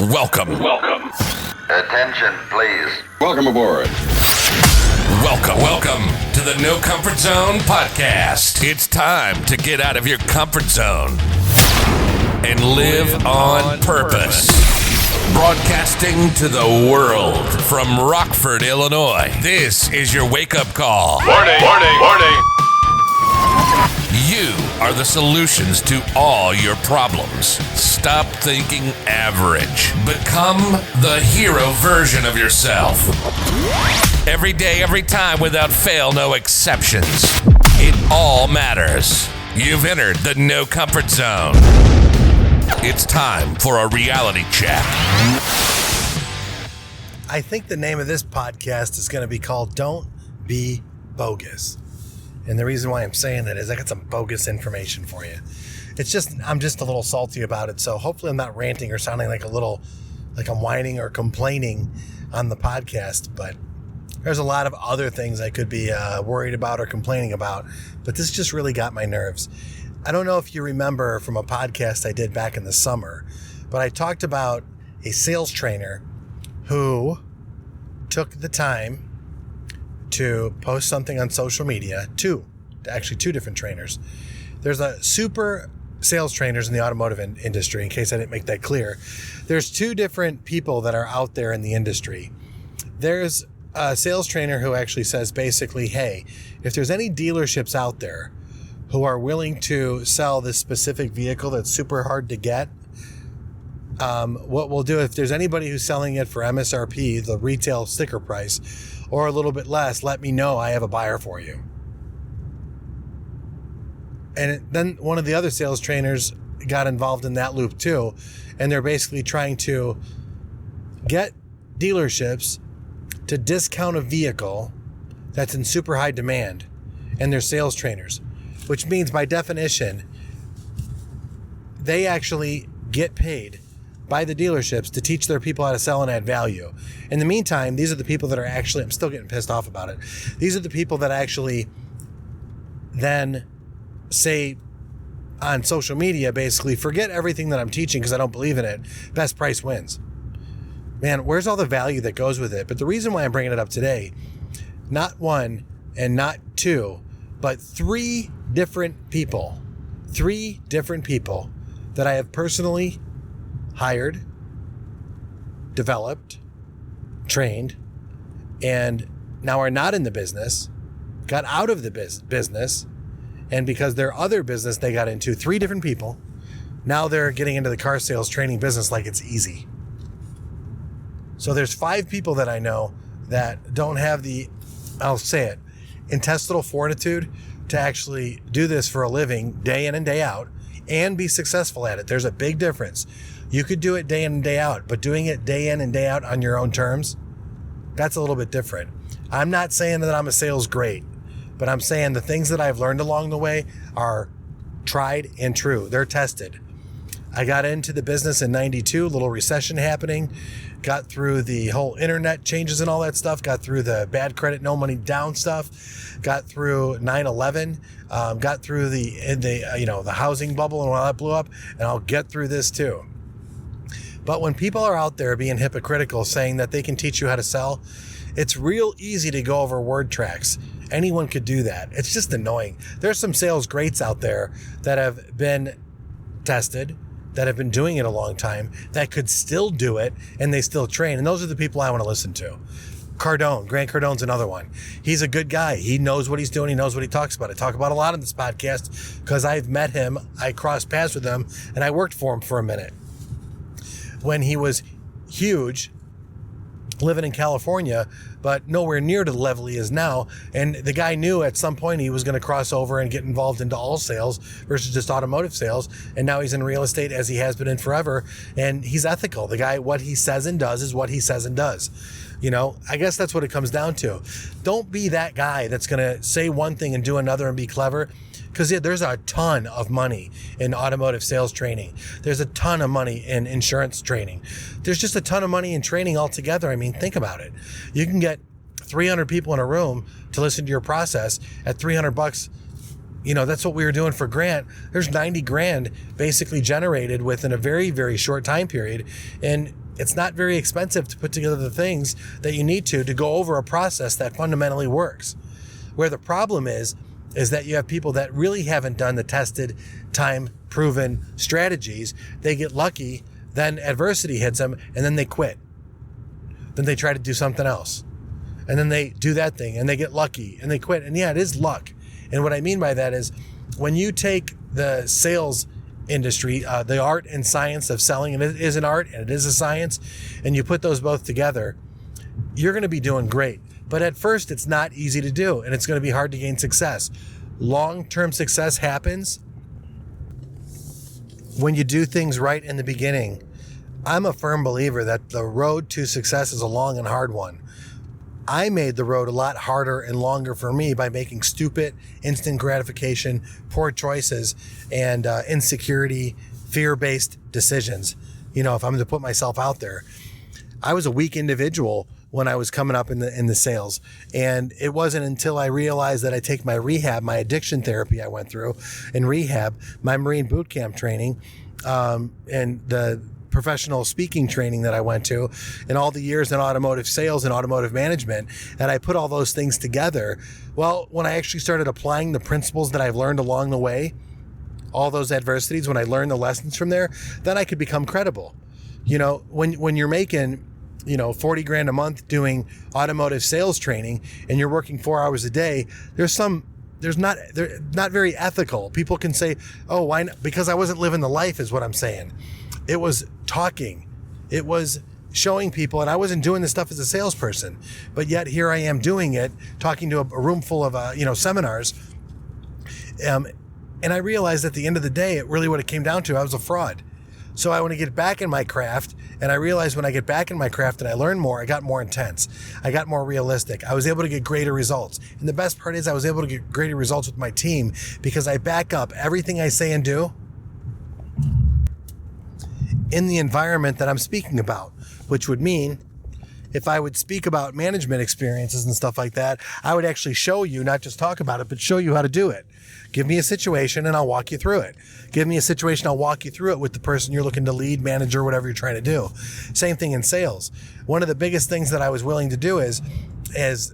Welcome. Attention, please. Welcome aboard. Welcome to the No Comfort Zone podcast. It's time to get out of your comfort zone and live on purpose. Broadcasting to the world from Rockford, Illinois. This is your wake-up call. Warning. You are the solutions to all your problems. Stop thinking average. Become the hero version of yourself. Every day, every time, without fail, no exceptions. It all matters. You've entered the No Comfort Zone. It's time for a reality check. I think the name of this podcast is going to be called Don't Be Bogus. And the reason why I'm saying that is I got some bogus information for you. I'm just a little salty about it. So hopefully I'm not ranting or sounding like I'm whining or complaining on the podcast. But there's a lot of other things I could be worried about or complaining about. But this just really got my nerves. I don't know if you remember from a podcast I did back in the summer, but I talked about a sales trainer who took the time to post something on social media. Two different trainers. There's a super sales trainers in the automotive industry, in case I didn't make that clear. There's two different people that are out there in the industry. There's a sales trainer who actually says basically, hey, if there's any dealerships out there who are willing to sell this specific vehicle that's super hard to get, what we'll do, if there's anybody who's selling it for MSRP, the retail sticker price, or a little bit less, let me know. I have a buyer for you. And then one of the other sales trainers got involved in that loop too. And they're basically trying to get dealerships to discount a vehicle that's in super high demand. And they're sales trainers, which means by definition, they actually get paid by the dealerships to teach their people how to sell and add value. In the meantime, these are the people that are actually, I'm still getting pissed off about it. These are the people that actually then say on social media, basically, forget everything that I'm teaching because I don't believe in it. Best price wins. Man, where's all the value that goes with it? But the reason why I'm bringing it up today, not one and not two, but three different people that I have personally hired, developed, trained, and now are not in the business, got out of the business, and because their other business they got into, three different people, now they're getting into the car sales training business like it's easy. So there's 5 people that I know that don't have the, I'll say it, intestinal fortitude to actually do this for a living day in and day out and be successful at it. There's a big difference. You could do it day in and day out, but doing it day in and day out on your own terms, that's a little bit different. I'm not saying that I'm a sales great, but I'm saying the things that I've learned along the way are tried and true. They're tested. I got into the business in 92, little recession happening, got through the whole internet changes and all that stuff, got through the bad credit, no money down stuff, got through 9/11, got through the housing bubble and all that blew up, and I'll get through this too. But when people are out there being hypocritical, saying that they can teach you how to sell, it's real easy to go over word tracks. Anyone could do that. It's just annoying. There's some sales greats out there that have been tested, that have been doing it a long time, that could still do it, and they still train. And those are the people I want to listen to. Grant Cardone's another one. He's a good guy. He knows what he's doing. He knows what he talks about. I talk about a lot on this podcast because I've met him. I crossed paths with him, and I worked for him for a minute. When he was huge, living in California, but nowhere near to the level he is now. And the guy knew at some point he was going to cross over and get involved into all sales versus just automotive sales. And now he's in real estate as he has been in forever. And he's ethical. The guy, what he says and does is what he says and does. You know, I guess that's what it comes down to. Don't be that guy that's going to say one thing and do another and be clever. Because there's a ton of money in automotive sales training. There's a ton of money in insurance training. There's just a ton of money in training altogether. I mean, think about it. You can get 300 people in a room to listen to your process at $300 that's what we were doing for Grant. There's 90 grand basically generated within a very, very short time period. And it's not very expensive to put together the things that you need to go over a process that fundamentally works. Where the problem is that you have people that really haven't done the tested, time-proven strategies. They get lucky, then adversity hits them, and then they quit. Then they try to do something else. And then they do that thing, and they get lucky, and they quit. And yeah, it is luck. And what I mean by that is when you take the sales industry, the art and science of selling, and it is an art and it is a science, and you put those both together, you're going to be doing great. But at first, it's not easy to do, and it's going to be hard to gain success. Long-term success happens when you do things right in the beginning. I'm a firm believer that the road to success is a long and hard one. I made the road a lot harder and longer for me by making stupid, instant gratification, poor choices, and insecurity, fear-based decisions. If I'm going to put myself out there. I was a weak individual when I was coming up in the sales. And it wasn't until I realized that I take my rehab, my addiction therapy I went through in rehab, my Marine boot camp training, and the professional speaking training that I went to, and all the years in automotive sales and automotive management, and I put all those things together. Well, when I actually started applying the principles that I've learned along the way, all those adversities, when I learned the lessons from there, then I could become credible. When you're making 40 grand a month doing automotive sales training and you're working 4 hours a day, they're not very ethical. People can say, oh, why not? Because I wasn't living the life is what I'm saying. It was talking. It was showing people, and I wasn't doing this stuff as a salesperson, but yet here I am doing it, talking to a room full of, seminars. And I realized at the end of the day, it really what it came down to, I was a fraud. So I want to get back in my craft, and I realized when I get back in my craft and I learn more, I got more intense. I got more realistic. I was able to get greater results. And the best part is I was able to get greater results with my team because I back up everything I say and do in the environment that I'm speaking about, which would mean if I would speak about management experiences and stuff like that, I would actually show you, not just talk about it, but show you how to do it. Give me a situation and I'll walk you through it. Give me a situation, I'll walk you through it with the person you're looking to lead, manager, whatever you're trying to do. Same thing in sales. One of the biggest things that I was willing to do is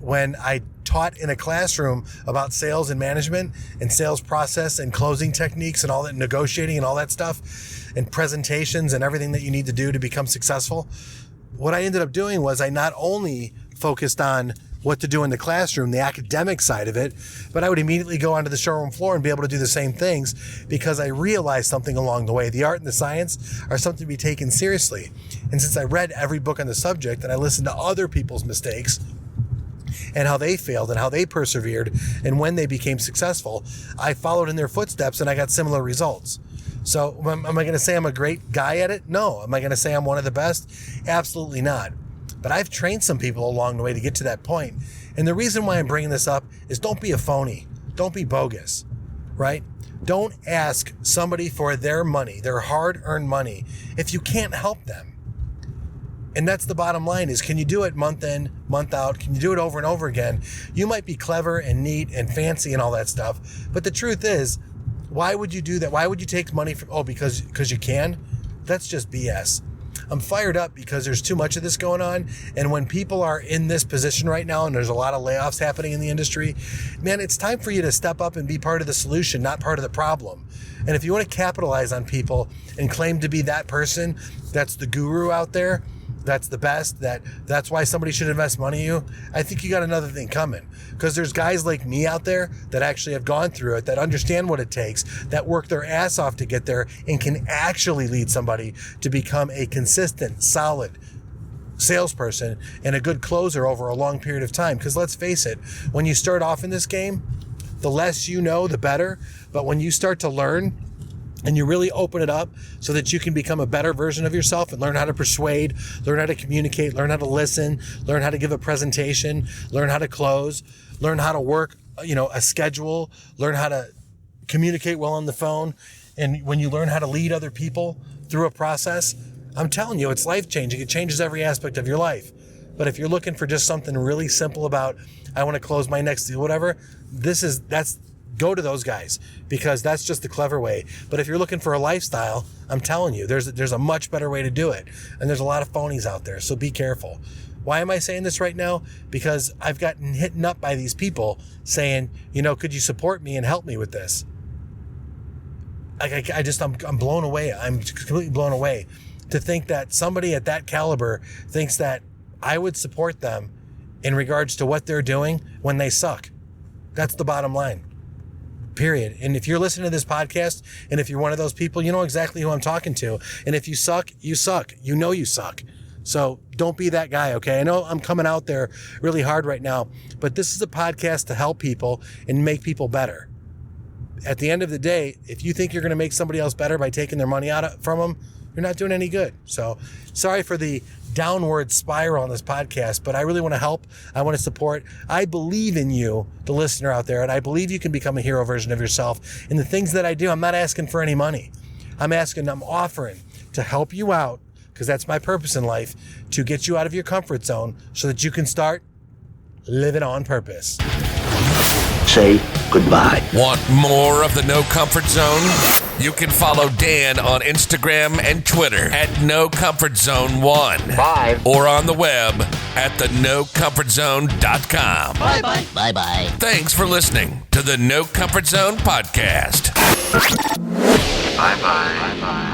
when I taught in a classroom about sales and management and sales process and closing techniques and all that, negotiating and all that stuff, and presentations and everything that you need to do to become successful. What I ended up doing was I not only focused on what to do in the classroom, the academic side of it, but I would immediately go onto the showroom floor and be able to do the same things because I realized something along the way. The art and the science are something to be taken seriously. And since I read every book on the subject and I listened to other people's mistakes and how they failed and how they persevered and when they became successful, I followed in their footsteps and I got similar results. So am I going to say I'm a great guy at it? No. Am I going to say I'm one of the best? Absolutely not. But I've trained some people along the way to get to that point. And the reason why I'm bringing this up is don't be a phony. Don't be bogus, right? Don't ask somebody for their money, their hard-earned money, if you can't help them. And that's the bottom line is, can you do it month in, month out? Can you do it over and over again? You might be clever and neat and fancy and all that stuff. But the truth is, why would you do that? Why would you take money from, because you can? That's just BS. I'm fired up because there's too much of this going on. And when people are in this position right now and there's a lot of layoffs happening in the industry, man, it's time for you to step up and be part of the solution, not part of the problem. And if you want to capitalize on people and claim to be that person, that's the guru out there, that's the best, that's why somebody should invest money in you, I think you got another thing coming. Because there's guys like me out there that actually have gone through it, that understand what it takes, that work their ass off to get there and can actually lead somebody to become a consistent, solid salesperson and a good closer over a long period of time. Because let's face it, when you start off in this game, the less you know, the better. But when you start to learn and you really open it up so that you can become a better version of yourself and learn how to persuade, learn how to communicate, learn how to listen, learn how to give a presentation, learn how to close, learn how to work, a schedule, learn how to communicate well on the phone. And when you learn how to lead other people through a process, I'm telling you, it's life-changing. It changes every aspect of your life. But if you're looking for just something really simple about, I want to close my next deal, whatever, that's go to those guys, because that's just the clever way. But if you're looking for a lifestyle, I'm telling you, there's a much better way to do it. And there's a lot of phonies out there, so be careful. Why am I saying this right now? Because I've gotten hit up by these people saying, could you support me and help me with this? I'm blown away. I'm completely blown away to think that somebody at that caliber thinks that I would support them in regards to what they're doing when they suck. That's the bottom line. Period. And if you're listening to this podcast, and if you're one of those people, you know exactly who I'm talking to. And if you suck, you suck. You suck. So don't be that guy, okay? I know I'm coming out there really hard right now, but this is a podcast to help people and make people better. At the end of the day, if you think you're going to make somebody else better by taking their money out from them, you're not doing any good. So sorry for the downward spiral on this podcast, but I really want to help. I want to support. I believe in you, the listener out there, and I believe you can become a hero version of yourself. In the things that I do, I'm not asking for any money. I'm offering to help you out, because that's my purpose in life, to get you out of your comfort zone so that you can start living on purpose. Say goodbye. Want more of the No Comfort Zone? You can follow Dan on Instagram and Twitter at NoComfortZone1. Bye. Or on the web at thenocomfortzone.com. Bye-bye. Bye-bye. Thanks for listening to the No Comfort Zone podcast. Bye-bye. Bye-bye.